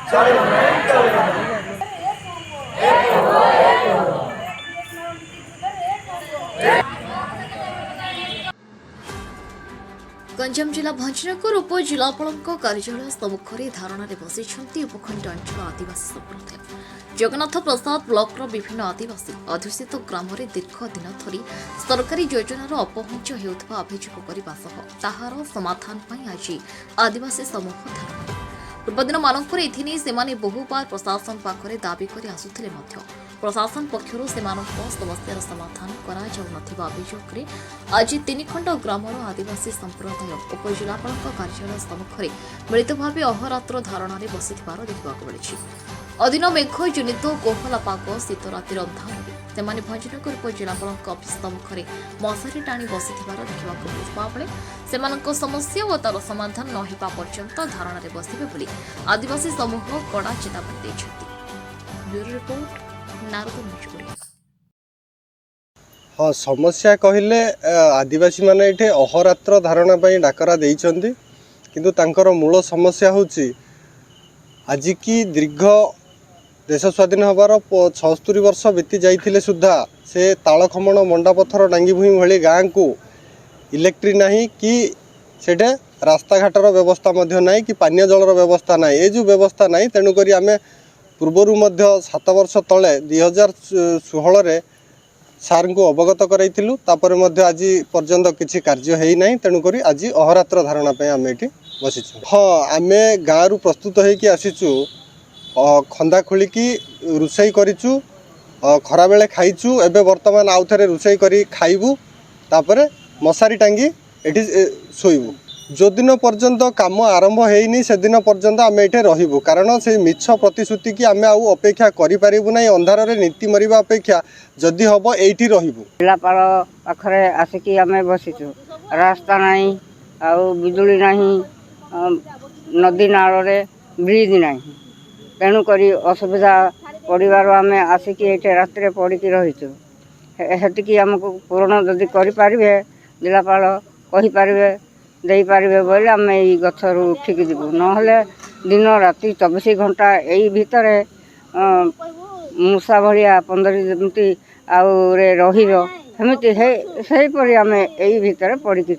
गंजाम जिला भंजनगर उपजिलापाल कार्यालय सम्मुखें धारणार बसी उपखंड अंचल आदिवासी संप्रदाय जगन्नाथ प्रसाद ब्लॉक विभिन्न आदिवासी अध्युषित ग्राम दीर्घ दिन धरी सरकारी योजनार अपहुंच होता अभियोग करने ताहार समाधान आज आदिवासी समूह धारणा पूर्वदिन मानकर एने बहुबार प्रशासन पाखरे दाबी कर आसुथिले प्रशासन पक्षर समस्यार समाधान अभियोग आज 3 खंड ग्रामर आदिवासी संप्रदाय उपजिलापाल कार्यालय सम्मुखें मिलित भाव अहोरात्र धारणा बसिथिबार देखा मिली। अधीन मेघ जनित कोहला पाग शीत राति अंधारे से भंजनगर उपजिलापाल अफिस सम्मुखें मशारी टाणी बसिथिबार देखा मिलुवा बेले सेमानक समस्या और तार समाधान न होगा पर्यंत धारणा बसिबे बोली आदिवासी समूह कड़ा चेतावनी देछथि। Bureau report Narad Majkuria. हाँ समस्या कहले आदिवासी माने एठे अहोरात्र धारणा डाकरा देइछन्ति किंतु तांकर मूल समस्या होची आज की दीर्घ देश स्वाधीन हबार 76 वर्ष बीती जाइथिले सुद्धा से तालखमण मंडापथर डांगी भूमि भली गाँ को इलेक्ट्री नहीं कि सेठे रास्ता घाटर व्यवस्था मध्य नहीं कि पानीय जलर व्यवस्था नहीं ये जो व्यवस्था नहीं तेणुक आम पूर्वर 7 वर्ष तले 2016 सार को अवगत कराइलु तापर आज पर्यंत किसी कार्य है ना तेणुक आज अहोरात्र धारणा आम ये बसीचु। हाँ आम गाँव प्रस्तुत होगी आसीचु खंदा खोलिकी रोषई करिचु खरा बेले खाइचु एबे वर्तमान आउ थे रोषई करी खाइबू तापर मशारी टांगी एठी शोइबू जो दिन पर्यंत काम आरंभ होइनी से दिन पर्यंत आम ये रहिबू कारण से मिछ प्रतिश्रुति की आम आउ अपेक्षा करिपारिबू नै अंधार रे नीति मरिबा अपेक्षा जदि हबो एठी रहिबू। जिलापाल पाखरे आसिकी आम बसीचु रास्ता नहीं आउ बिजुली नहीं नदी नाल रे ब्रिज नहीं तेणुक असुविधा पड़ार आम आसिकी ये राति पड़ी रहीचु हेतिकी आमको पूरण जदि करें जिलापाल कहींपारे देपारे बोले आम यही गचर उठिकी जीवु ना दिन राति 24 घंटा यही भितर मूषा भाया 15 मिनिट आउ रहीपरी आम यही भितर पड़ी थी।